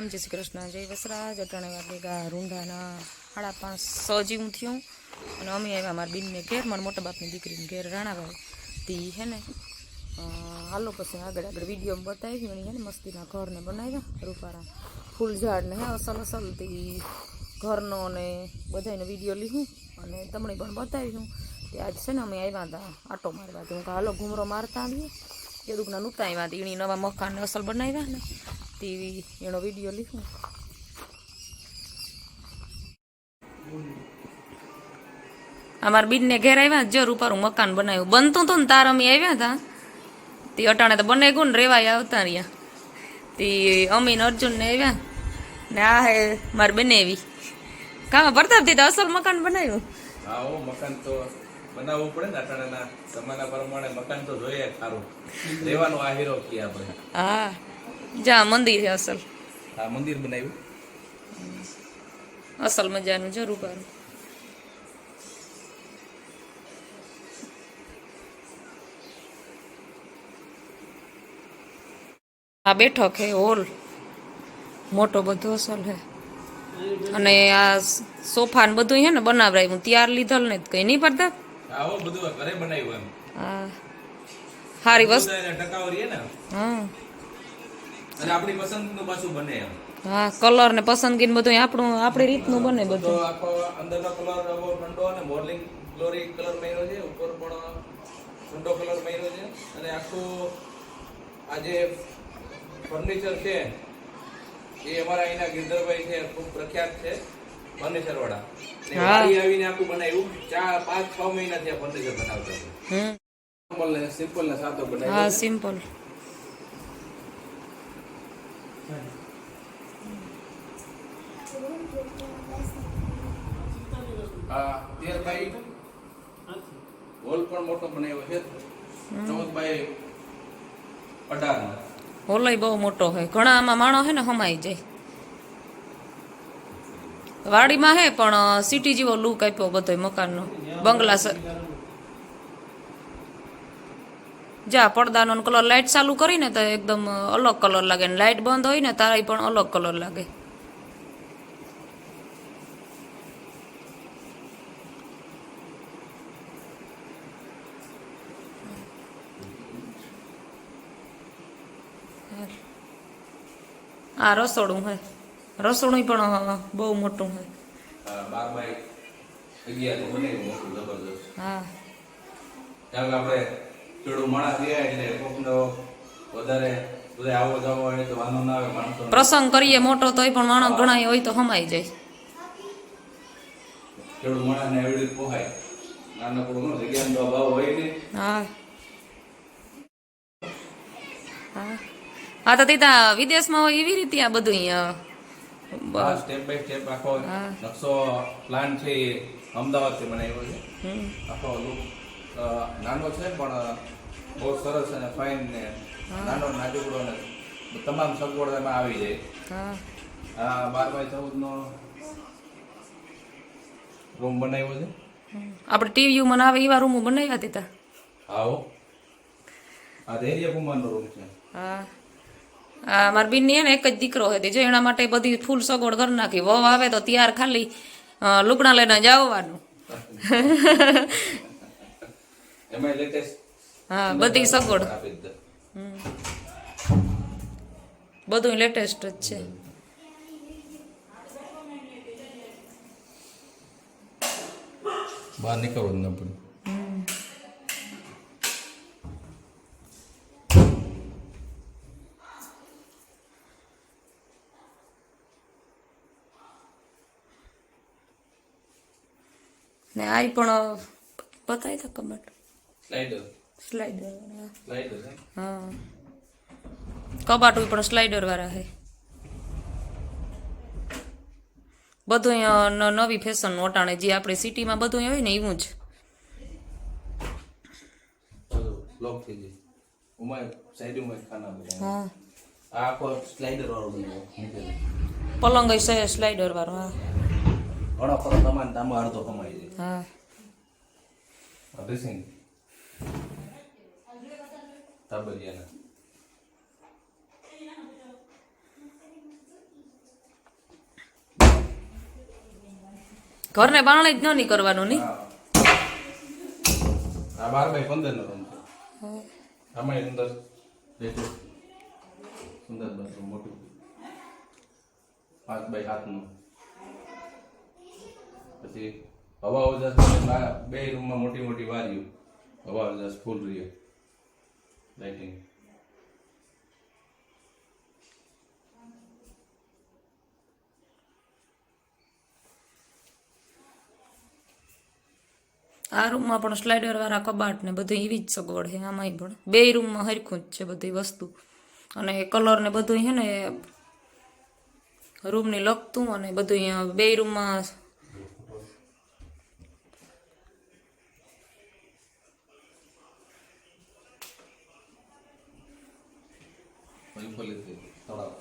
जय श्री कृष्ण जय वसराज अटाणे वागेगा रूंढाना 5:30 जेवुं थयुं अने अमे आव्या मारा बीनने घेर मारा मोटा बापनी दीकरीने घेर राणाभाई ती है ने हालो पछी आगळ आगळ विडियो बतावी एनी है ने मस्तीना घरने बनाव्या रूपारा फूल झाड़ ने असल असल ती घरनो ने बधायनो विडियो लीधुं अने तमणे पण बताव्युं ते आज छे ने अमे आव्या हता आटो मारवा तो हालो घूमरो मारता आवीए केदुकना नूता आव्या ती एनी नवा मकान असल बनाव्या ने टीवी एनो विडियो लीधुं अमार बीन ने घेर आव्या जो रूपारू मकान बनाव्युं बनतुं तो ने तार अमे आव्या हता ती अटाणे तो बने गयुं ने रेवाय आवता रह्या ती अमीन अर्जुन ने आव्या ने आ हे मार बनेवी का प्रताप ती तो असल मकान बनाव्युं आओ मकान तो बनावવું પડે ને અટાણાના જમાના પ્રમાણે મકાન તો જોઈએ સારું રહેવાનો આ હીરો કે આપણે હા જા મંદિર છે અસલ આ મંદિર બનાવ્યું અસલ મજાનું જો રૂપારું आ बैठक है हॉल मोटो बधो असल है अने आ सोफा ने बधुं है ने बनावराव्युं तैयार लीधल ने कई नहीं पड़ता આવો બધું ઘરે બનાવ્યું એમ हां हारी वस्तु એને ટકાવ રહીએ ને हां અને આપણી પસંદનું પાછું બને એમ हां कलर ने पसंदगी ने बधुं આપણું આપણી રીતનું બને તો બધું આખો અંદરનો કલર આવો ઠંડો અને મોડલિંગ ગ્લોરી કલર મેળ્યો છે ઉપર પણ ઠંડો કલર મેળ્યો છે અને આખું આ જે ફર્નિચર છે એ અમારા અહીંના ગિરધરભાઈ છે ખૂબ પ્રખ્યાત છે ફર્નિચર વાળા ને વાડી આવીને આખું બનાવ્યું 4-5-6 મહિનાથી આ ફર્નિચર બનાવતા હતા સિમ્પલ ને સાદો બનાવ્યો हां सिंपल આ 13 બાય હોલ પણ મોટો બનાવ્યો છે 14 બાય 18 હોલય બહુ મોટો है घणा आमां माणो है ने हमाई जाय वाड़ीमां है पण सिटी जेवो लुक आप्यो बधोय मकाननो बंगला जा પડદાનો કલર લાઈટ ચાલુ કરીને તો એકદમ અલગ કલર લાગે ને લાઈટ બંધ હોય ને તારાય પણ અલગ કલર લાગે आ रसोड़ू है रसोड़ू पण बहु मोटू है 12 બાય 11 બનાવ્યું મોટું જબરદસ્ત हाँ કારણ કે આપણે પેડું માણસ રહ્યા એટલે કોકનો વધારે બધે આવો જાવો હોય તો વાંધો ના આવે માણસો प्रसंग करिए मोटो तोय पण माणस घणा होय तो हमाई जाय પેડું માણસને એવડી પોહાય નાનકડું નો જગ્યાનો અભાવ હોય ને हाँ हाँ हाँ तो तीता विदेश में एवी रीते आ बधुं સ્ટેપ બાય સ્ટેપ આખો નકશો પ્લાન છે એ અમદાવાદથી બનાવ્યો છે આખો લુક નાનો છે પણ બહુ સરસ અને ફાઇન ને નાનો નાજુકડો ને તમામ સગવડ એમાં આવી જાય આ 12 બાય 14 નો રૂમ બનાવ્યો છે આપણે ટીવી માં આવે એવા રૂમ બનાવ્યા હતા આવો આ ધૈર્ય કુમારનો રૂમ છે હા આ માર બીન ને એક જ દીકરો હતો જો એના માટે બધી ફૂલ સગવડ કરી નાખી વહુ આવે તો તૈયાર ખાલી લુગડા લઈને જવાનું એમાં લેટેસ્ટ હા બધી સગવડ બધું લેટેસ્ટ જ છે બહાર નીકળવું ન પડે ને આઈ પણ બતાય તો કબાટ સ્લાઇડર સ્લાઇડર સ્લાઇડર હા કબાટ પણ સ્લાઇડર વાળા હે બધું નવી ફેશન ઓટાણે જે આપણે સિટીમાં બધું હોય ને એવું જ લોક થઈ જાય ઉમાય સાઈડ ઉમાય ખાના બધા હા આ આખો સ્લાઇડર વાળો બનાવ્યો પલંગ છે સ્લાઇડર વાળો હા ઘણો ખરો સામાન આમાં અડધો કમાઈ જાય હા ડ્રેસિંગ તાબરિયાના ઘરને બારણે જ ન કરવાનું ની હા. આ 12x15 નો રૂમ છે. આમાં અંદર દેખો સુંદર બાથરૂમ મોટું 5x7 નું. પછી હવા ઉજાસ બે રૂમમાં મોટી મોટી વારીઓ હવા ઉજાસ ફૂલ રહી લાઇટિંગ. આ રૂમમાં પણ સ્લાઇડર વાળા કબાટ ને બધું એવી જ સગવડ છે આમાંય પણ બે રૂમમાં હરખું જ છે બધી વસ્તુ અને કલર ને બધું છે ને રૂમની લગતું અને બધું અહીંયા બે રૂમમાં મયુફલી તળાવ.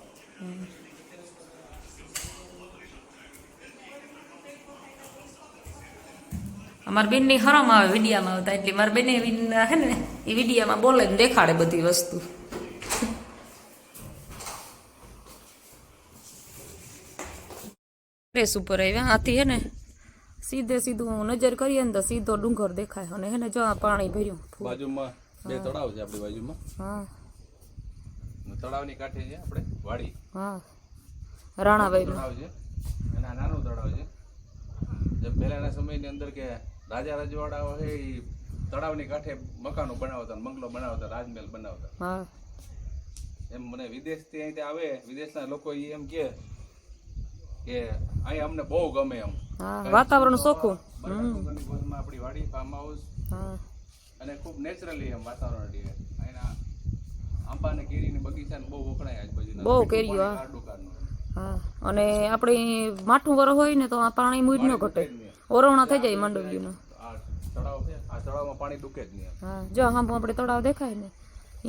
અમારી બેનની હરમ આવે વિડીયામાં આવતા એટલે મારી બેને હે ને એ વિડીયામાં બોલે ને દેખાડે બધી વસ્તુ. ટેરેસ ઉપર આવ્યા આથી હે ને સીધું નજર કરીએ ને તો સીધો ડુંગર દેખાય અને હે ને જો આ પાણી ભર્યું. બાજુમાં બે તળાવ છે આપણી બાજુમાં. હા તળાવની કાંઠે છે આપણે વાડી. હા રાણાભાઈ તળાવ છે અને આ નાનું તળાવ છે. જેમ પહેલાના સમયની અંદર કે રાજા રજવાડાઓ છે એ તળાવની કાંઠે મકાનો બનાવતા બંગલો બનાવતા રાજમહેલ બનાવતા. હા એમ મને વિદેશથી અહીં આવે વિદેશના લોકો ઈ એમ કે અહીં અમને બહુ ગમે એમ. હા વાતાવરણ ચોખ્ખું. આપણી વાડી ફાર્મ હાઉસ હા અને ખૂબ નેચરલી એમ વાતાવરણ રહે. અહીંના આંબા ને કેરીની બગીચા બહુ વખણાય આજુબાજુના. બહુ કેરીઓ. હા અને આપણે માઠું વર હોય ને તો આ પાણી મૂજ ન ઘટે ઓરવણા થઈ જાય માંડવ્યુંનું. આ તળાવ છે આ તળાવમાં પાણી ડૂકે જ નહીં. હા જો આમ આપણે તળાવ દેખાય ને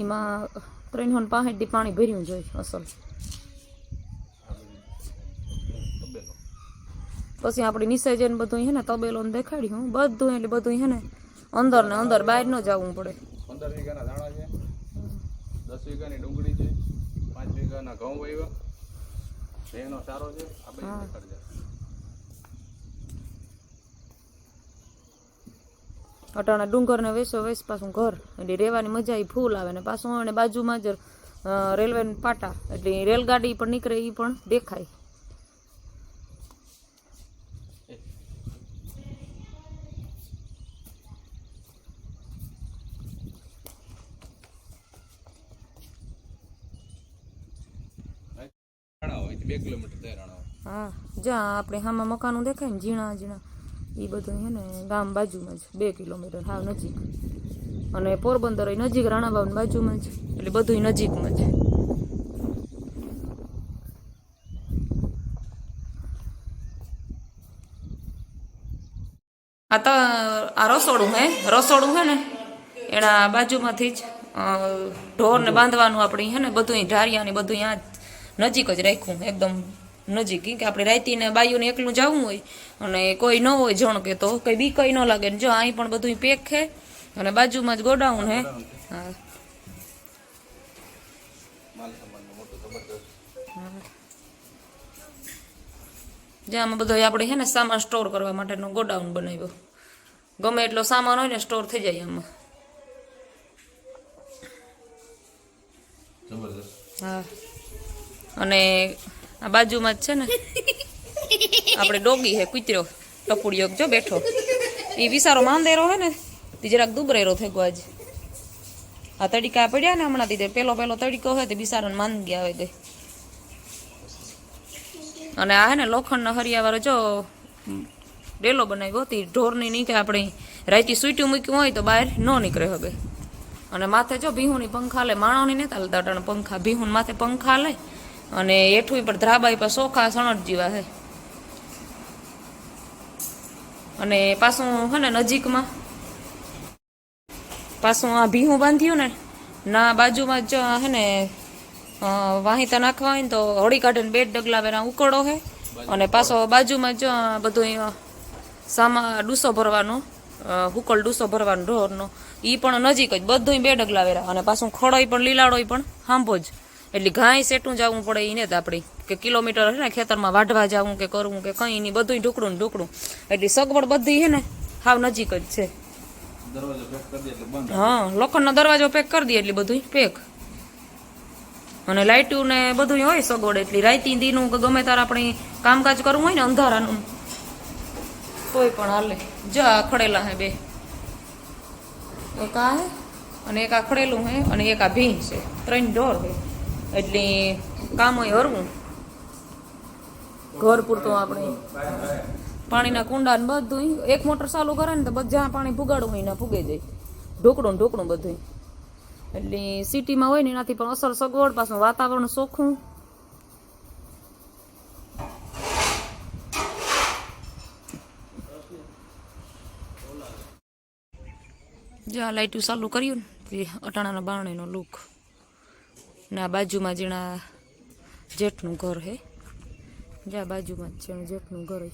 એમાં 365 દી પાણી ભર્યું જોઈએ અસલ. પછી આપણી નીચે જઈને બધું હે ને તબેલો ને દેખાડ્યું બધું એટલે બધું હે ને અંદર બહાર ન જવું પડે. 15 વીઘાના ધાણા છે, 10 વીઘાની ડુંગળી છે, 5 વીઘાના ઘઉં વાવ્યા, એનો ચારો છે. આ બધું દેખાડજે. અટાણા ડુંગર ને વેસો વેસ પાછું ઘર એટલે રહેવાની મજા એ ફૂલ આવે ને પાછું અને બાજુમાં જ રેલવે પાટા એટલે રેલગાડી પણ નીકળે એ પણ દેખાય. રાણાઓ 2 કિલોમીટર થાય રાણાઓ. હા જ્યાં આપણે હામાં મકાનો દેખાય ને ઝીણા ઝીણા એ બધું છે ને ગામ બાજુમાં જ 2 કિલોમીટર હાવ નજીક. અને પોરબંદર નજીક રાણાબાવ બાજુમાં જ એટલે બધું નજીકમાં જ. આ તો આ રસોડું હે ને એના બાજુમાંથી જ ઢોરને બાંધવાનું આપણી હે ને બધું ઢારિયા ને બધું ત્યાં નજીક જ રાખ્યું એકદમ નજીક. કે આપણે રાતીને બાયુને એકલું જવું હોય અને કોઈ ન હોય જણ કે તો કંઈ બી કંઈ ન લાગે ને જો અહીં પણ બધું પેક છે અને બાજુમાં જ ગોડાઉન હે. હા જ્યાં આમાં બધો આપણે છે ને સામાન સ્ટોર કરવા માટેનો ગોડાઉન બનાવ્યો. ગમે એટલો સામાન હોય ને સ્ટોર થઈ જાય આમાં. હા અને આ બાજુમાં જ છે ને આપણે ડોગી હે કૂતરો ટપુડિયો જો બેઠો એ વિસારો માંદેરો હે ને તે જરાક દુબરેરો થઈ ગયો આજ. આ તડીકા પડ્યા ને હમણાં થી પેલો તડીકો હોય તે બિસારાને માંદગી આવે ગઈ. અને આ હે ને લોખંડના હરિયાવાળો જો ડેલો બનાવ્યો હતી ઢોરની નીકળે આપણે રાઈતી સૂટ્યું મૂક્યું હોય તો બહાર ન નીકળે હવે. અને માથે જો ભીહુની પંખા લે માણોની નહીં ચાલતા અટાણે પંખા ભીહુન માથે પંખા લે અને એઠું પર ધ્રાબાઈ પર સોખા સણટ જેવા હે. અને પાછું હે ને નજીકમાં પાછું આ ભીહું બાંધ્યું ને ના બાજુમાં જ હે ને વાહિતા નાખવા હોય ને તો હોળી કાઢીને 2 ડગલા વેરા ઉકળો હે. અને પાછો બાજુમાં જ બધું સામા ડૂસો ભરવાનો હુકલ ડૂસો ભરવાનો ઢોરનો એ પણ નજીક જ બધું 2 ડગલા વેરા. અને પાછું ખડોય પણ લીલાડોય પણ હાંભો જ એટલે ઘાય સેટું જવું પડે એને જ આપણી કે કિલોમીટર છે ને ખેતરમાં વાઢવા જવું કે કરવું કે કંઈ નહીં, બધું ઢુકડું ને ઢુકડું. એટલી સગવડ બધી છે ને હાવ નજીક જ છે. દરવાજો પેક કરી દે એટલે બંધ. હા, લોખંડનો દરવાજો પેક કરી દઈએ એટલે બધું પેક. અને લાઇટું ને બધું હોય સગવડ એટલી. રાઈતી દીનું કે ગમે તારે આપણે કામકાજ કરવું હોય ને અંધારાનું તોય પણ હાલે. જા ખડેલા હે બે, એક આ હે અને એક આ ખડેલું હે અને એક આ ભીં છે. 3 ઢોર હે એટલે કામ હોય હરવું. ઘર પૂરતું આપણે પાણીના કુંડા ને બધું એક મોટર ચાલુ કરે ને તો બધા પાણી ફુગાડવું હોય ને ફૂગે જાય. ઢોકળું ને ઢોકળું બધું. એટલે સિટીમાં હોય ને એનાથી પણ અસર સગવડ, પાછું વાતાવરણ ચોખ્ખું. જ્યાં લાઇટું ચાલુ કર્યું ને તે અટાણાના બારણેનો લુક. ને આ બાજુમાં જેના જેઠનું ઘર હે, જ્યાં બાજુમાં જ છે જેઠનું ઘર હે.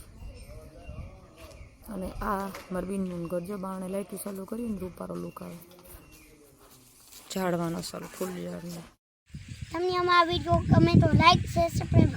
અને આ મારા બીનનું ઘર. જો બારણે લાઇટું ચાલુ કર્યું ને રૂપારો લુક આવે. ઝાડવાનો સારું ફૂલ ઝાડને. તમને અમારા વિડીયો ગમે તો લાઈક શેર સબસ્ક્રાઇબ